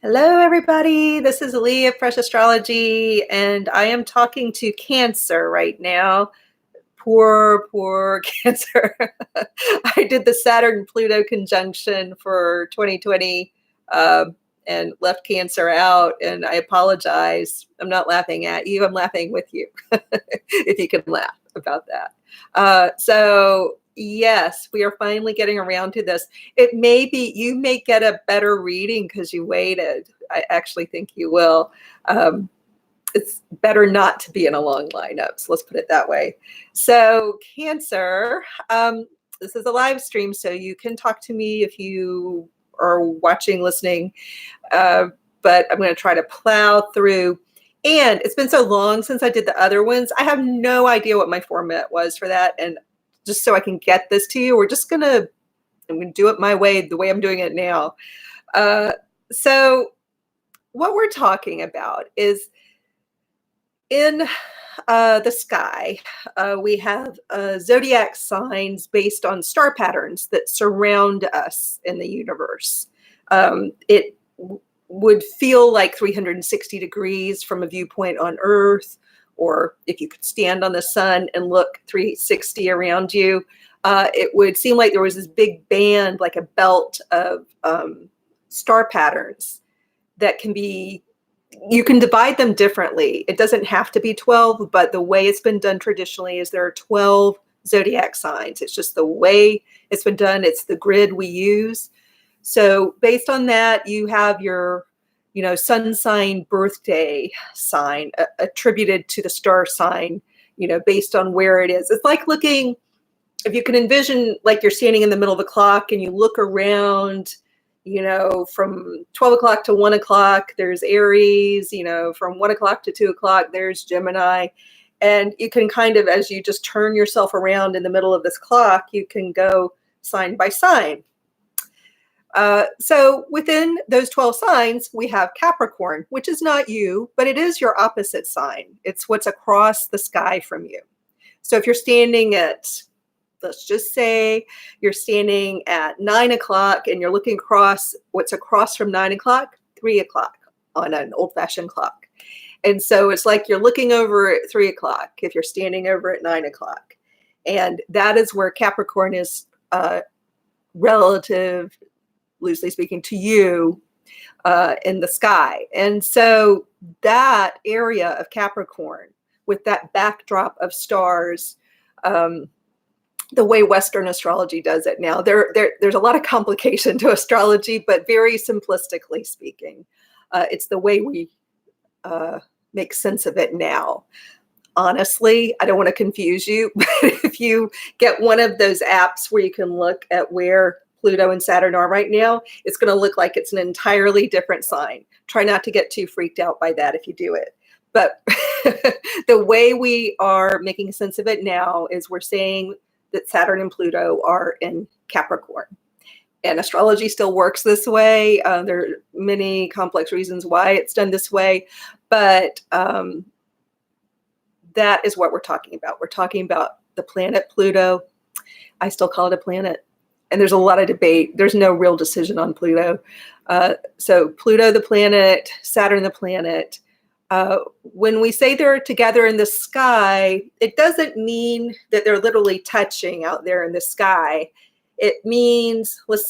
Hello, everybody. This is Lee of Fresh Astrology, and I am talking to Cancer right now. Poor Cancer. I did the Saturn Pluto conjunction for 2020 and left Cancer out, and I apologize. I'm not laughing at you, I'm laughing with you, if you can laugh about that. Yes, we are finally getting around to this. It may be, you may get a better reading because you waited. I actually think you will. It's better not to be in a long lineup. So let's put it that way. So Cancer, this is a live stream, so you can talk to me if you are watching, listening, but I'm going to try to plow through. And it's been so long since I did the other ones. I have no idea what my format was for that. And just so I can get this to you, I'm going to do it my way, the way I'm doing it now. So what we're talking about is in the sky, we have zodiac signs based on star patterns that surround us in the universe. It would feel like 360 degrees from a viewpoint on Earth, or if you could stand on the sun and look 360 around you, it would seem like there was this big band, like a belt of star patterns that can be, you can divide them differently. It doesn't have to be 12, but the way it's been done traditionally is there are 12 zodiac signs. It's just the way it's been done. It's the grid we use. So based on that, you have your, sun sign, birthday sign attributed to the star sign, based on where it is. It's like looking, if you can envision, like you're standing in the middle of the clock and you look around, from 12 o'clock to 1 o'clock, there's Aries, from 1 o'clock to 2 o'clock, there's Gemini. And you can kind of, as you just turn yourself around in the middle of this clock, you can go sign by sign. So within those 12 signs, we have Capricorn, which is not you, but it is your opposite sign. It's what's across the sky from you. So if you're standing at, let's just say you're standing at 9 o'clock and you're looking across, what's across from 9 o'clock? 3 o'clock on an old-fashioned clock. And so it's like you're looking over at 3 o'clock if you're standing over at 9 o'clock. And that is where Capricorn is relative, loosely speaking, to you in the sky. And so that area of Capricorn with that backdrop of stars, the way Western astrology does it now, there's a lot of complication to astrology, but very simplistically speaking, it's the way we make sense of it now. Honestly, I don't want to confuse you, but if you get one of those apps where you can look at where Pluto and Saturn are right now, it's going to look like it's an entirely different sign. Try not to get too freaked out by that if you do it. But the way we are making sense of it now is we're saying that Saturn and Pluto are in Capricorn. And astrology still works this way. There are many complex reasons why it's done this way, but that is what we're talking about. We're talking about the planet Pluto. I still call it a planet. And there's a lot of debate. There's no real decision on Pluto. So Pluto, the planet, Saturn, the planet. When we say they're together in the sky, it doesn't mean that they're literally touching out there in the sky. It means, let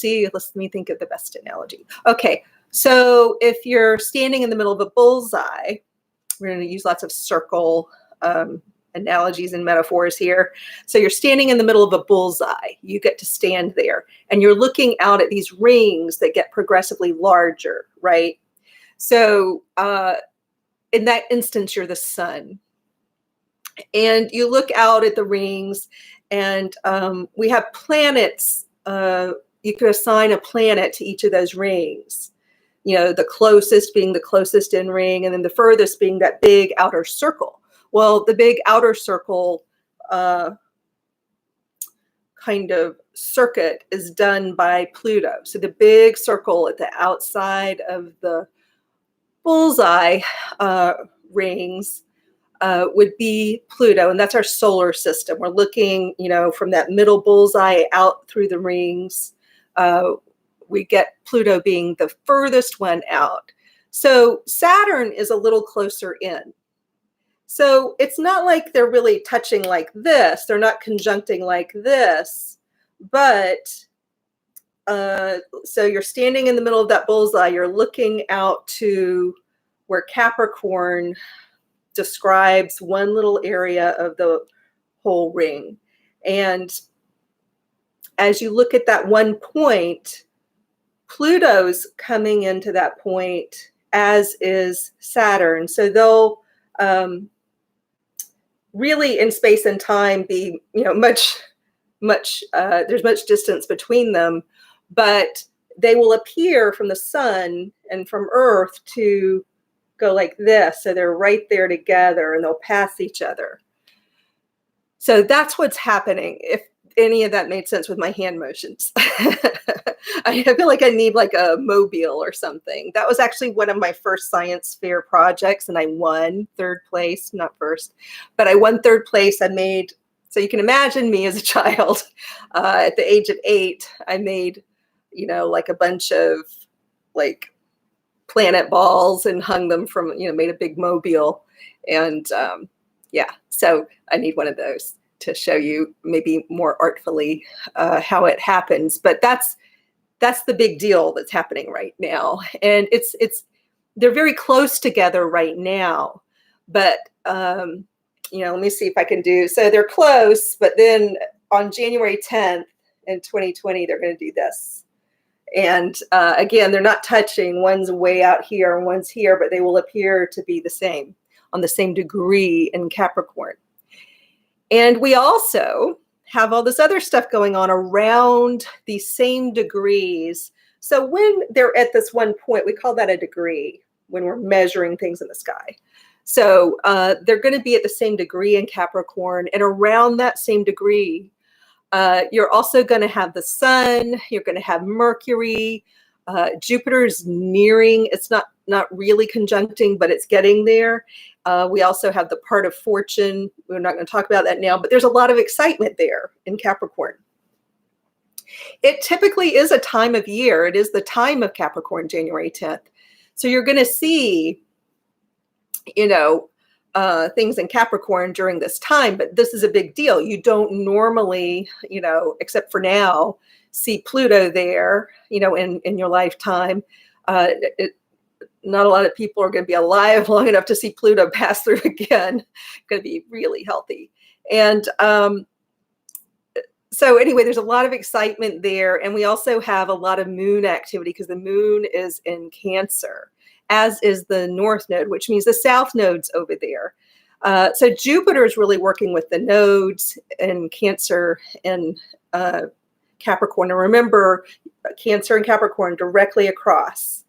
me think of the best analogy. Okay, so if you're standing in the middle of a bullseye, we're going to use lots of circle analogies and metaphors here. So you're standing in the middle of a bullseye. You get to stand there and you're looking out at these rings that get progressively larger, right? So in that instance, you're the sun. And you look out at the rings and we have planets. You could assign a planet to each of those rings. The closest being the closest in ring, and then the furthest being that big outer circle. Well, the big outer circle kind of circuit is done by Pluto. So the big circle at the outside of the bullseye rings would be Pluto, and that's our solar system. We're looking, from that middle bullseye out through the rings. We get Pluto being the furthest one out. So Saturn is a little closer in. So it's not like they're really touching like this. They're not conjuncting like this, but so you're standing in the middle of that bullseye. You're looking out to where Capricorn describes one little area of the whole ring. And as you look at that one point, Pluto's coming into that point, as is Saturn. So they'll really in space and time be, there's much distance between them, but they will appear from the sun and from Earth to go like this. So they're right there together and they'll pass each other. So that's what's happening. If any of that made sense with my hand motions. I feel like I need like a mobile or something. That was actually one of my first science fair projects, and I won third place, not first, but I won third place. So you can imagine me as a child. At the age of 8, I made, like a bunch of like planet balls and hung them from, made a big mobile. And so I need one of those to show you maybe more artfully how it happens. But that's the big deal that's happening right now. And they're very close together right now. But, let me see if I can so they're close, but then on January 10th in 2020, they're going to do this. And again, they're not touching. One's way out here and one's here, but they will appear to be the same, on the same degree in Capricorn. And we also have all this other stuff going on around these same degrees. So when they're at this one point, we call that a degree when we're measuring things in the sky. So they're going to be at the same degree in Capricorn, and around that same degree, you're also going to have the sun, you're going to have Mercury, Jupiter's nearing, it's not really conjuncting, but it's getting there. We also have the part of fortune. We're not going to talk about that now, but there's a lot of excitement there in Capricorn. It typically is a time of year. It is the time of Capricorn, January 10th. So you're going to see, things in Capricorn during this time, but this is a big deal. You don't normally, except for now, see Pluto there, in your lifetime. Not a lot of people are going to be alive long enough to see Pluto pass through again. Going to be really healthy. And so anyway, there's a lot of excitement there. And we also have a lot of moon activity because the moon is in Cancer, as is the North Node, which means the South Node's over there. So Jupiter is really working with the nodes in Cancer and Capricorn. And remember, Cancer and Capricorn directly across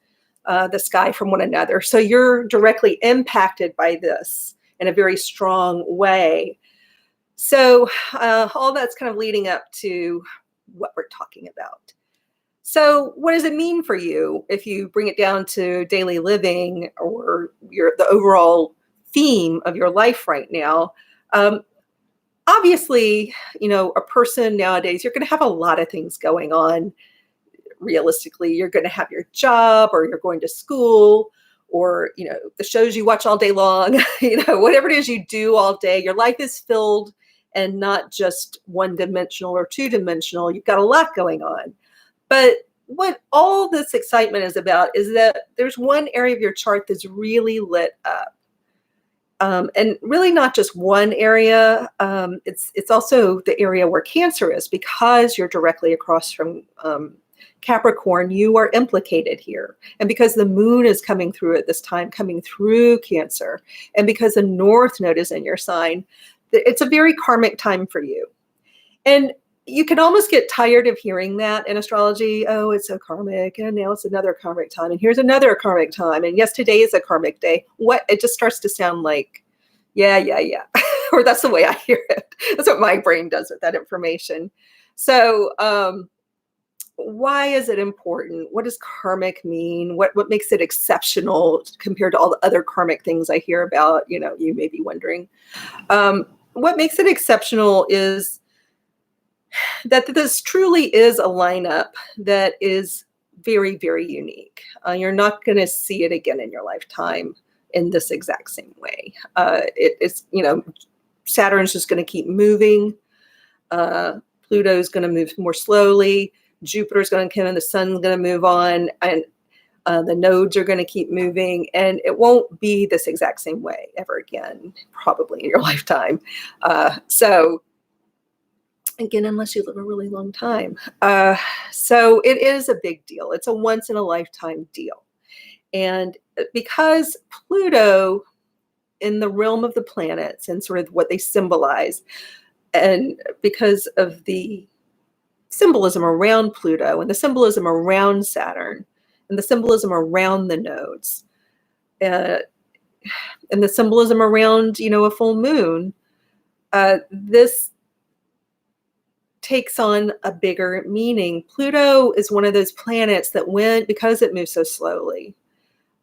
the sky from one another. So you're directly impacted by this in a very strong way. So all that's kind of leading up to what we're talking about. So what does it mean for you if you bring it down to daily living or the overall theme of your life right now? Obviously, a person nowadays, you're going to have a lot of things going on. Realistically, you're going to have your job, or you're going to school, or the shows you watch all day long, whatever it is you do all day. Your life is filled and not just one-dimensional or two-dimensional. You've got a lot going on. But what all this excitement is about is that there's one area of your chart that's really lit up. And really not just one area. It's also the area where Cancer is, because you're directly across from Capricorn. You are implicated here. And because the moon is coming through at this time, coming through Cancer, and because the North Node is in your sign, it's a very karmic time for you. And you can almost get tired of hearing that in astrology. Oh, it's so karmic, and now it's another karmic time, and here's another karmic time, and yes, today is a karmic day. What? It just starts to sound like, yeah. Or that's the way I hear it. That's what my brain does with that information. So why is it important? What does karmic mean? What makes it exceptional compared to all the other karmic things I hear about? You may be wondering. What makes it exceptional is that this truly is a lineup that is very, very unique. You're not going to see it again in your lifetime in this exact same way. It's, Saturn's just going to keep moving. Pluto's going to move more slowly. Jupiter's going to come in. The sun's going to move on. And the nodes are going to keep moving. And it won't be this exact same way ever again, probably in your lifetime. So again, unless you live a really long time. So it is a big deal. It's a once in a lifetime deal. And because Pluto, in the realm of the planets and sort of what they symbolize, and because of the symbolism around Pluto and the symbolism around Saturn and the symbolism around the nodes, and the symbolism around, a full moon, this takes on a bigger meaning. Pluto is one of those planets that because it moves so slowly,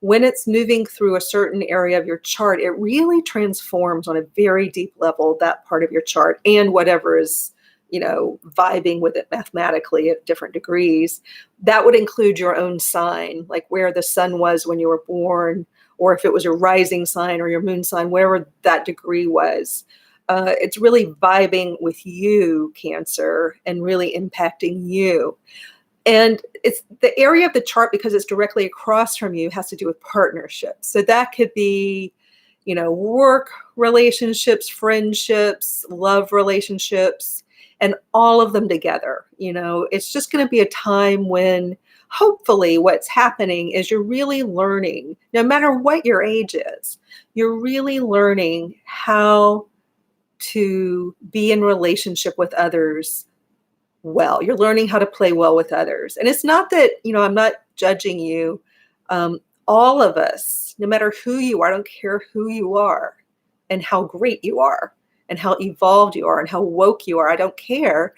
when it's moving through a certain area of your chart, it really transforms on a very deep level that part of your chart and whatever is, vibing with it mathematically at different degrees. That would include your own sign, like where the sun was when you were born, or if it was your rising sign or your moon sign, wherever that degree was. It's really vibing with you, Cancer, and really impacting you. And it's the area of the chart, because it's directly across from you, has to do with partnerships. So that could be, work relationships, friendships, love relationships, and all of them together. It's just going to be a time when hopefully what's happening is you're really learning, no matter what your age is, you're really learning how to be in relationship with others well. You're learning how to play well with others. And it's not that, I'm not judging you. All of us, no matter who you are, I don't care who you are and how great you are and how evolved you are and how woke you are. I don't care.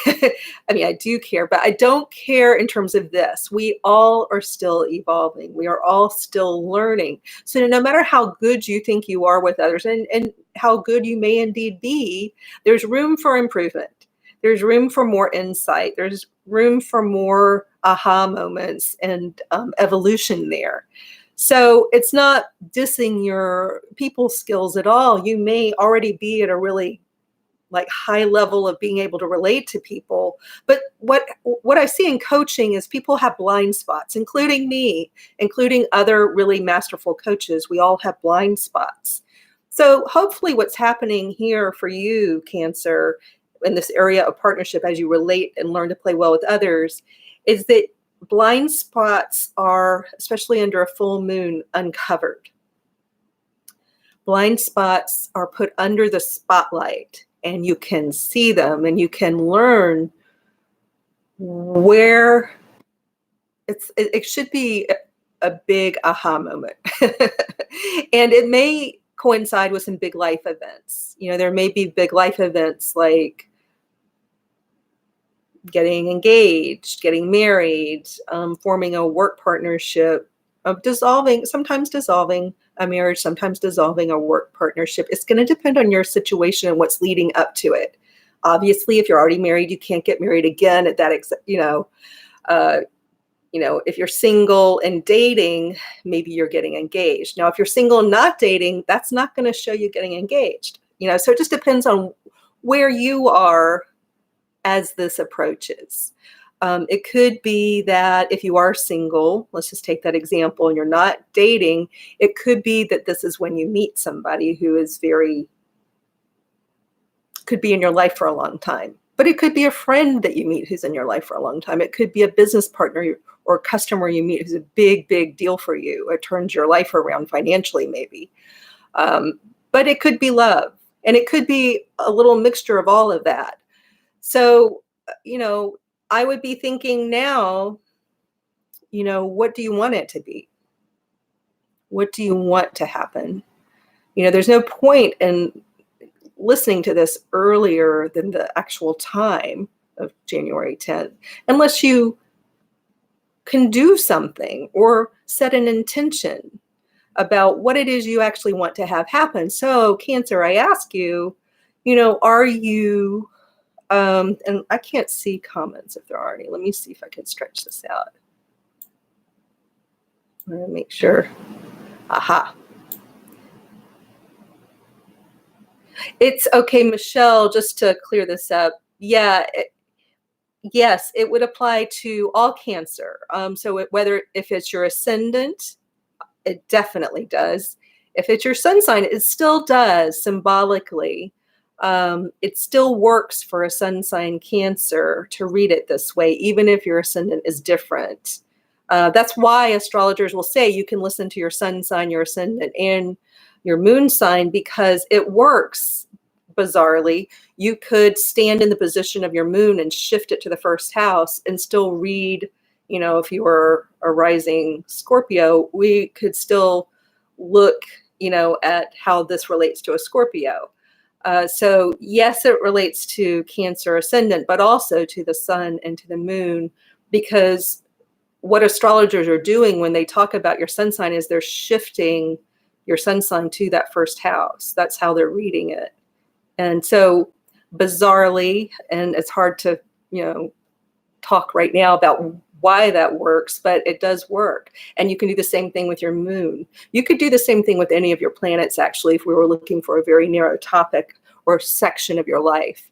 I mean, I do care, but I don't care in terms of this. We all are still evolving. We are all still learning. So no matter how good you think you are with others and how good you may indeed be, there's room for improvement. There's room for more insight. There's room for more aha moments and evolution there. So it's not dissing your people skills at all. You may already be at a really high level of being able to relate to people. But what I see in coaching is people have blind spots, including me, including other really masterful coaches. We all have blind spots. So hopefully what's happening here for you, Cancer, in this area of partnership as you relate and learn to play well with others, is that blind spots are, especially under a full moon, uncovered. Blind spots are put under the spotlight and you can see them and you can learn where it should be a big aha moment. And it may coincide with some big life events. There may be big life events like getting engaged, getting married, forming a work partnership, sometimes dissolving a marriage, sometimes dissolving a work partnership. It's going to depend on your situation and what's leading up to it. Obviously, if you're already married, you can't get married again at that, if you're single and dating, maybe you're getting engaged. Now, if you're single and not dating, that's not going to show you getting engaged. So it just depends on where you are as this approaches. It could be that if you are single, let's just take that example, and you're not dating, it could be that this is when you meet somebody who is could be in your life for a long time. But it could be a friend that you meet who's in your life for a long time. It could be a business partner or customer you meet who's a big, big deal for you. It turns your life around financially, maybe. But it could be love. And it could be a little mixture of all of that. So, I would be thinking now, what do you want it to be? What do you want to happen? There's no point in listening to this earlier than the actual time of January 10th, unless you can do something or set an intention about what it is you actually want to have happen. So, Cancer, I ask you, are you... and I can't see comments if there are any. Let me see if I can stretch this out. Let me make sure. Aha. It's okay, Michelle, just to clear this up. Yeah, yes, it would apply to all Cancer. Whether if it's your ascendant, it definitely does. If it's your sun sign, it still does symbolically. It still works for a sun sign Cancer to read it this way, even if your ascendant is different. That's why astrologers will say you can listen to your sun sign, your ascendant, and your moon sign, because it works bizarrely. You could stand in the position of your moon and shift it to the first house and still read. If you were a rising Scorpio, we could still look, at how this relates to a Scorpio. So yes, it relates to Cancer ascendant, but also to the sun and to the moon, because what astrologers are doing when they talk about your sun sign is they're shifting your sun sign to that first house. That's how they're reading it. And so bizarrely, and it's hard to, talk right now about why that works, but it does work. And you can do the same thing with your moon. You could do the same thing with any of your planets, actually, if we were looking for a very narrow topic or section of your life.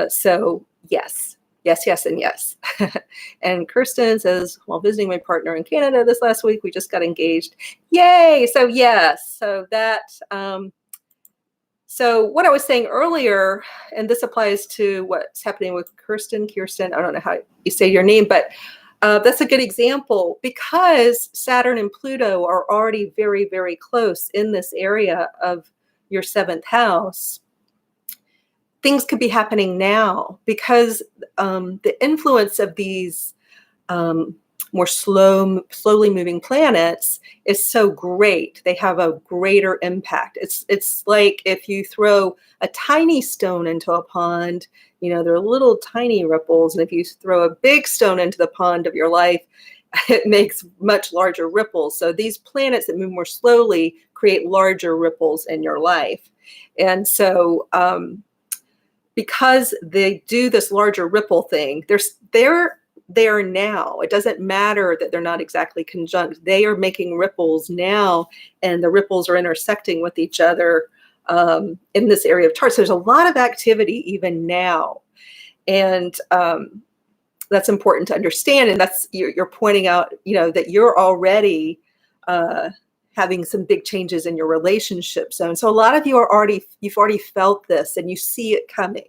So yes, yes, yes, and yes. And Kirsten says, while visiting my partner in Canada this last week, we just got engaged. Yay! So yes, so what I was saying earlier, and this applies to what's happening with Kirsten, I don't know how you say your name, but that's a good example, because Saturn and Pluto are already very, very close in this area of your 7th house. Things could be happening now because the influence of these more slowly moving planets is so great. They have a greater impact. It's like if you throw a tiny stone into a pond, there are little tiny ripples. And if you throw a big stone into the pond of your life, it makes much larger ripples. So these planets that move more slowly create larger ripples in your life. And so because they do this larger ripple thing, they're there now. It doesn't matter that they're not exactly conjunct. They are making ripples now, and the ripples are intersecting with each other in this area of Taurus. There's a lot of activity even now, and that's important to understand. And that's you're pointing out, that you're already having some big changes in your relationship zone. So a lot of you you've already felt this, and you see it coming.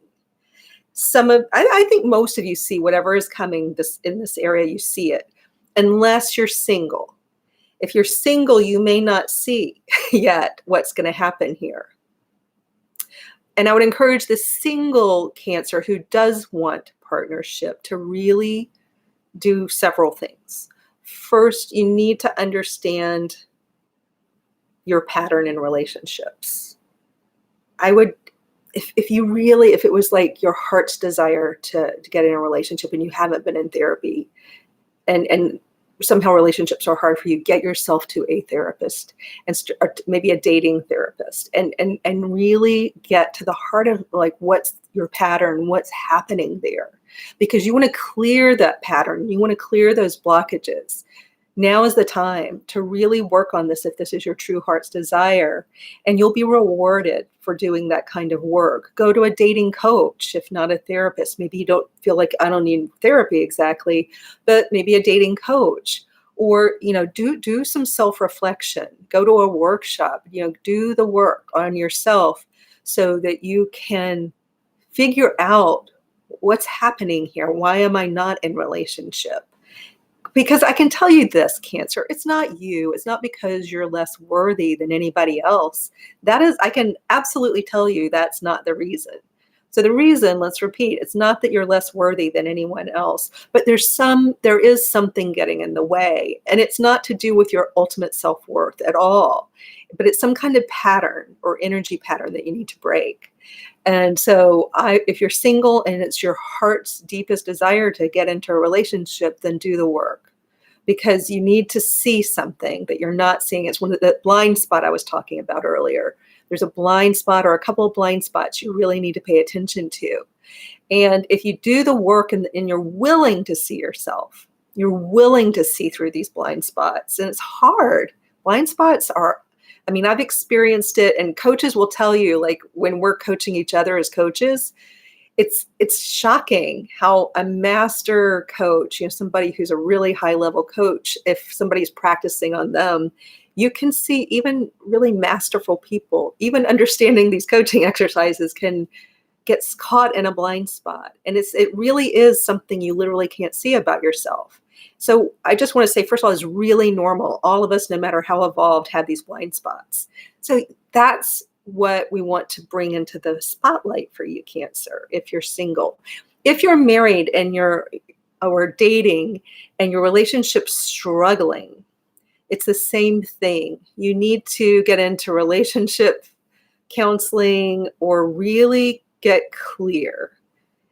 I think most of you see whatever is coming in this area, you see it, unless you're single. If you're single, you may not see yet what's going to happen here. And I would encourage the single Cancer who does want partnership to really do several things. First, you need to understand your pattern in relationships. If it was like your heart's desire to get in a relationship and you haven't been in therapy, and somehow relationships are hard for you, get yourself to a therapist, or maybe a dating therapist, and really get to the heart of like what's your pattern, what's happening there, because you want to clear that pattern, you want to clear those blockages. Now is the time to really work on this if this is your true heart's desire, and you'll be rewarded for doing that kind of work. Go to a dating coach, if not a therapist. Maybe you don't feel like I don't need therapy exactly, but maybe a dating coach, or do some self-reflection. Go to a workshop, do the work on yourself so that you can figure out what's happening here. Why am I not in relationship? Because I can tell you this, Cancer, it's not you. It's not because you're less worthy than anybody else. I can absolutely tell you that's not the reason. So the reason, let's repeat, it's not that you're less worthy than anyone else, but there is something getting in the way. And it's not to do with your ultimate self-worth at all, but it's some kind of pattern or energy pattern that you need to break. And so if you're single and it's your heart's deepest desire to get into a relationship, then do the work, because you need to see something that you're not seeing. It's one of the blind spot I was talking about earlier. There's a blind spot or a couple of blind spots you really need to pay attention to. And if you do the work and you're willing to see yourself, You're willing to see through these blind spots, and it's hard. Blind spots are, I mean, I've experienced it, and coaches will tell you, like when we're coaching each other as coaches, it's shocking how a master coach, somebody who's a really high level coach, if somebody's practicing on them, you can see even really masterful people, even understanding these coaching exercises, can gets caught in a blind spot. And it really is something you literally can't see about yourself. So I just want to say, first of all, it's really normal. All of us, no matter how evolved, have these blind spots. So that's what we want to bring into the spotlight for you, Cancer, if you're single. If you're married and you're or dating and your relationship's struggling, it's the same thing. You need to get into relationship counseling or really get clear.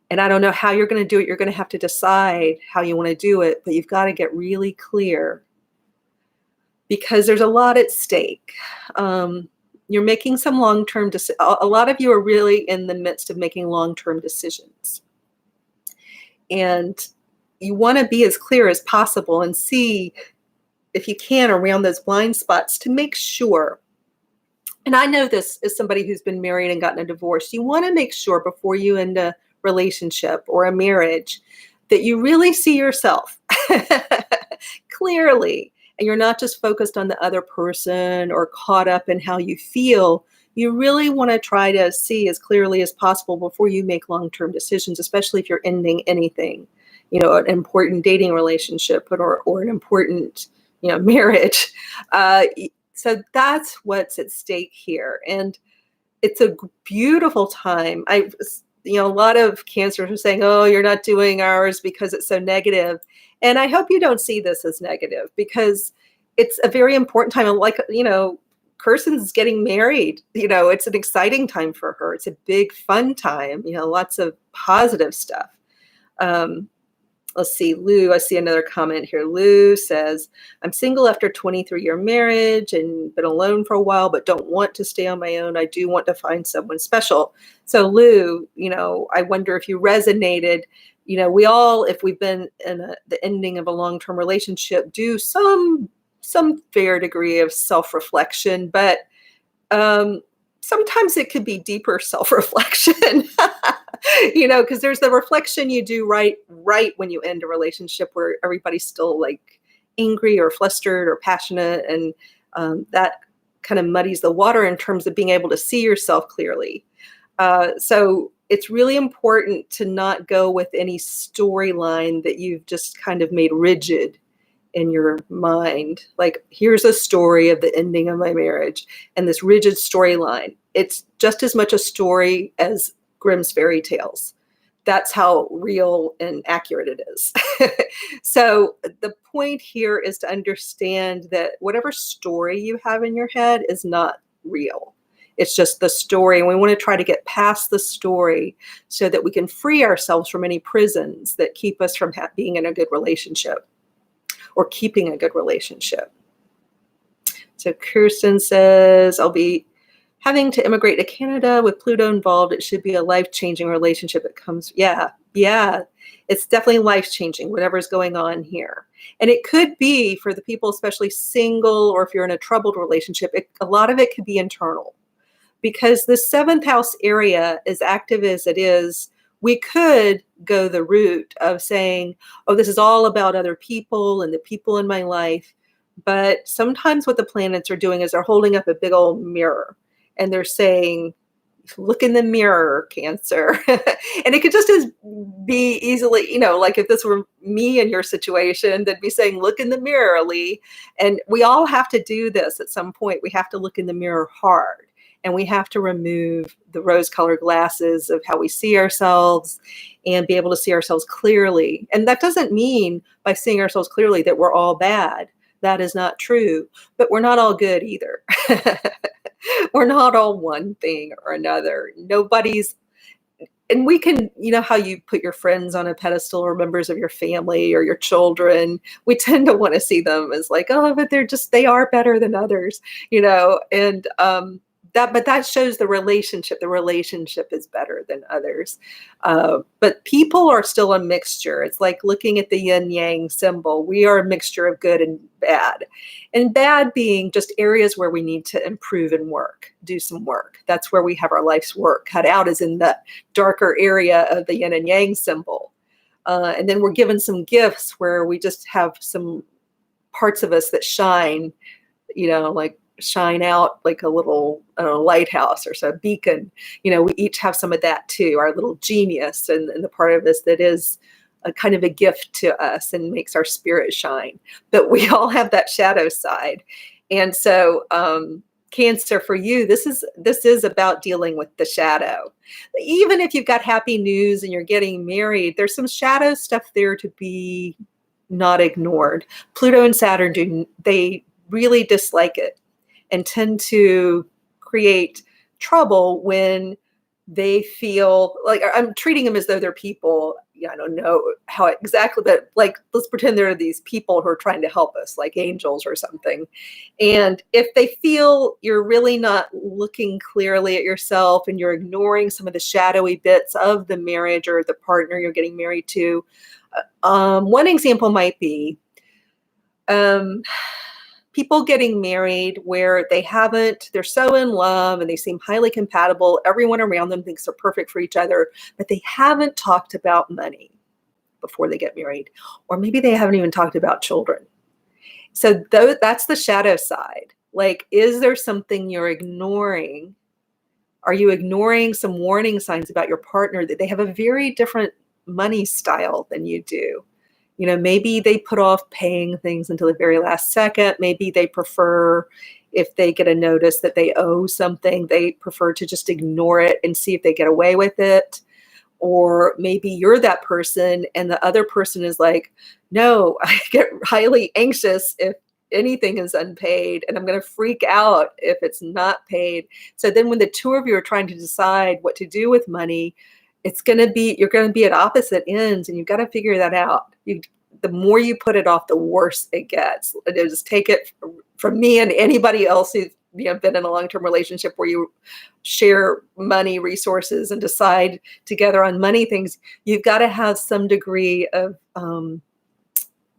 And I don't know how you're going to do it. You're going to have to decide how you want to do it, but you've got to get really clear because there's a lot at stake. You're making some long-term decisions. A lot of you are really in the midst of making long-term decisions. And you want to be as clear as possible and see if you can around those blind spots to make sure. And I know this as somebody who's been married and gotten a divorce. You want to make sure before you end a relationship or a marriage that you really see yourself clearly. And you're not just focused on the other person or caught up in how you feel. You really want to try to see as clearly as possible before you make long-term decisions, especially if you're ending anything, an important dating relationship or an important, marriage. So that's what's at stake here. And it's a beautiful time. A lot of cancers are saying, oh, you're not doing ours because it's so negative. And I hope you don't see this as negative because it's a very important time. Like, Kirsten's getting married. It's an exciting time for her. It's a big, fun time, lots of positive stuff. Let's see, Lou, I see another comment here. Lou says, I'm single after 23-year marriage and been alone for a while, but don't want to stay on my own. I do want to find someone special. So Lou, I wonder if you resonated. We all, if we've been in the ending of a long-term relationship, do some fair degree of self-reflection, but sometimes it could be deeper self-reflection, because there's the reflection you do right when you end a relationship where everybody's still like angry or flustered or passionate. And that kind of muddies the water in terms of being able to see yourself clearly. So it's really important to not go with any storyline that you've just kind of made rigid in your mind. Like, here's a story of the ending of my marriage and this rigid storyline. It's just as much a story as Grimm's fairy tales. That's how real and accurate it is. So the point here is to understand that whatever story you have in your head is not real. It's just the story. And we want to try to get past the story so that we can free ourselves from any prisons that keep us from being in a good relationship or keeping a good relationship. So Kirsten says, I'll be having to immigrate to Canada with Pluto involved. It should be a life-changing relationship. It comes, yeah, it's definitely life-changing, whatever's going on here. And it could be for the people, especially single, or if you're in a troubled relationship, a lot of it could be internal. Because the 7th house area, as active as it is, we could go the route of saying, oh, this is all about other people and the people in my life. But sometimes what the planets are doing is they're holding up a big old mirror and they're saying, look in the mirror, Cancer. And it could just as be easily, like if this were me in your situation, they'd be saying, look in the mirror, Lee. And we all have to do this at some point. We have to look in the mirror hard. And we have to remove the rose-colored glasses of how we see ourselves and be able to see ourselves clearly. And that doesn't mean by seeing ourselves clearly that we're all bad. That is not true. But we're not all good either. We're not all one thing or another. Nobody's, and we can, how you put your friends on a pedestal or members of your family or your children. We tend to want to see them as like, oh, but they are better than others, and but that shows the relationship. The relationship is better than others. But people are still a mixture. It's like looking at the yin yang symbol. We are a mixture of good and bad. And bad being just areas where we need to improve and work, do some work. That's where we have our life's work cut out, is in the darker area of the yin and yang symbol. And then we're given some gifts where we just have some parts of us that shine, like shine out like a little lighthouse or so, a beacon. We each have some of that too, our little genius, and the part of us that is a kind of a gift to us and makes our spirit shine. But we all have that shadow side. And so Cancer, for you, this is about dealing with the shadow. Even if you've got happy news and you're getting married, there's some shadow stuff there to be not ignored. Pluto and Saturn they really dislike it and tend to create trouble when they feel like, I'm treating them as though they're people. I don't know how exactly, but like, let's pretend there are these people who are trying to help us, like angels or something. And if they feel you're really not looking clearly at yourself and you're ignoring some of the shadowy bits of the marriage or the partner you're getting married to, one example might be people getting married where they're so in love and they seem highly compatible. Everyone around them thinks they're perfect for each other, but they haven't talked about money before they get married. Or maybe they haven't even talked about children. So that's the shadow side. Like, is there something you're ignoring? Are you ignoring some warning signs about your partner that they have a very different money style than you do? Maybe they put off paying things until the very last second. Maybe they prefer, if they get a notice that they owe something, they prefer to just ignore it and see if they get away with it. Or maybe you're that person and the other person is like, no, I get highly anxious if anything is unpaid, and I'm going to freak out if it's not paid. So then when the two of you are trying to decide what to do with money, you're going to be at opposite ends, and you've got to figure that out. The more you put it off, the worse it gets. Just take it from me and anybody else who's been in a long-term relationship where you share money resources and decide together on money things. You've got to have some degree of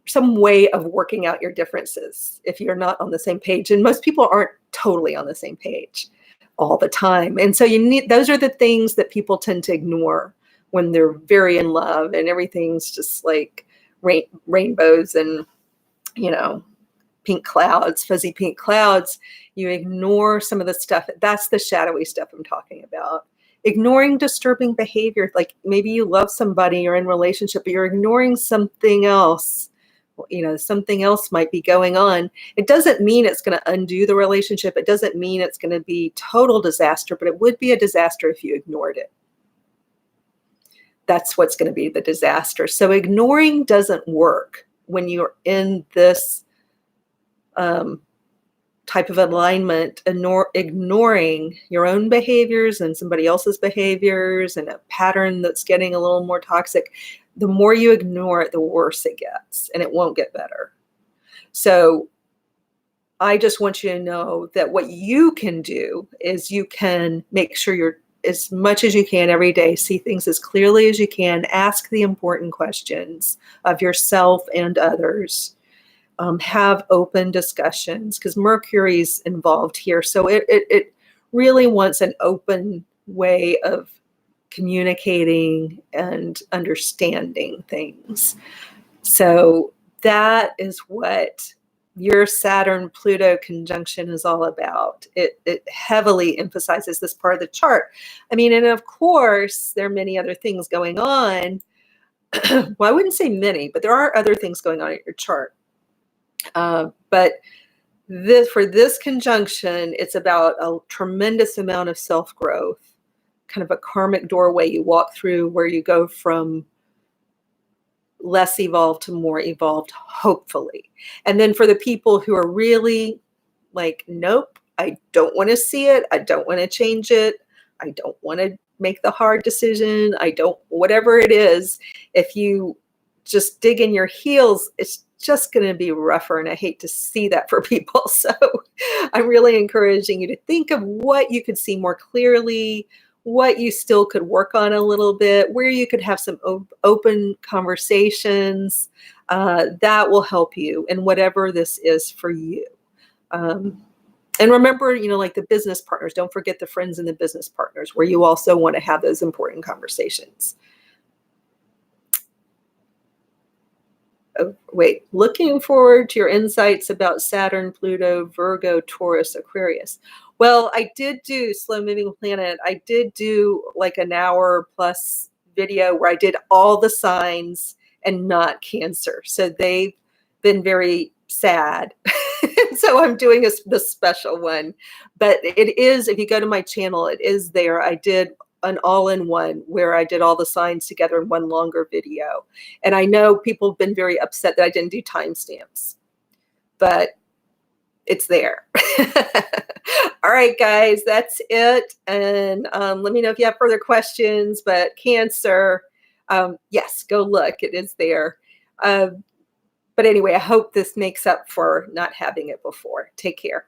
some way of working out your differences if you're not on the same page. And most people aren't totally on the same page all the time. And so those are the things that people tend to ignore when they're very in love and everything's just like rainbows and, pink clouds, fuzzy pink clouds. You ignore some of the stuff. That's the shadowy stuff I'm talking about. Ignoring disturbing behavior. Like maybe you love somebody, you're in a relationship, but you're ignoring something else. Something else might be going on. It doesn't mean it's going to undo the relationship. It doesn't mean it's going to be total disaster, but it would be a disaster if you ignored it. That's what's going to be the disaster. So ignoring doesn't work when you're in this type of alignment, ignoring your own behaviors and somebody else's behaviors and a pattern that's getting a little more toxic. The more you ignore it, the worse it gets, and it won't get better. So I just want you to know that what you can do is you can make sure you're, as much as you can every day, see things as clearly as you can, ask the important questions of yourself and others, have open discussions, because Mercury's involved here. So it really wants an open way of communicating and understanding things. So that is what your Saturn-Pluto conjunction is all about. It heavily emphasizes this part of the chart. I mean, and of course, there are many other things going on. Well, I wouldn't say many, but there are other things going on in your chart. But for this conjunction, it's about a tremendous amount of self-growth, kind of a karmic doorway you walk through where you go from less evolved to more evolved, hopefully. And then for the people who are really like, nope, I don't want to see it. I don't want to change it. I don't want to make the hard decision. Whatever it is, if you just dig in your heels, just going to be rougher. And I hate to see that for people. So I'm really encouraging you to think of what you could see more clearly, what you still could work on a little bit, where you could have some open conversations. That will help you in whatever this is for you. And remember, like the business partners, don't forget the friends and the business partners where you also want to have those important conversations. Oh, wait, looking forward to your insights about Saturn, Pluto, Virgo, Taurus, Aquarius. Well, I did do Slow Moving Planet. I did do like an hour plus video where I did all the signs and not Cancer. So they've been very sad. So I'm doing the special one. But it is, if you go to my channel, it is there. I did an all-in-one where I did all the signs together in one longer video. And I know people have been very upset that I didn't do timestamps, but it's there. All right, guys, that's it. And let me know if you have further questions, but Cancer, yes, go look, it is there. But anyway, I hope this makes up for not having it before. Take care.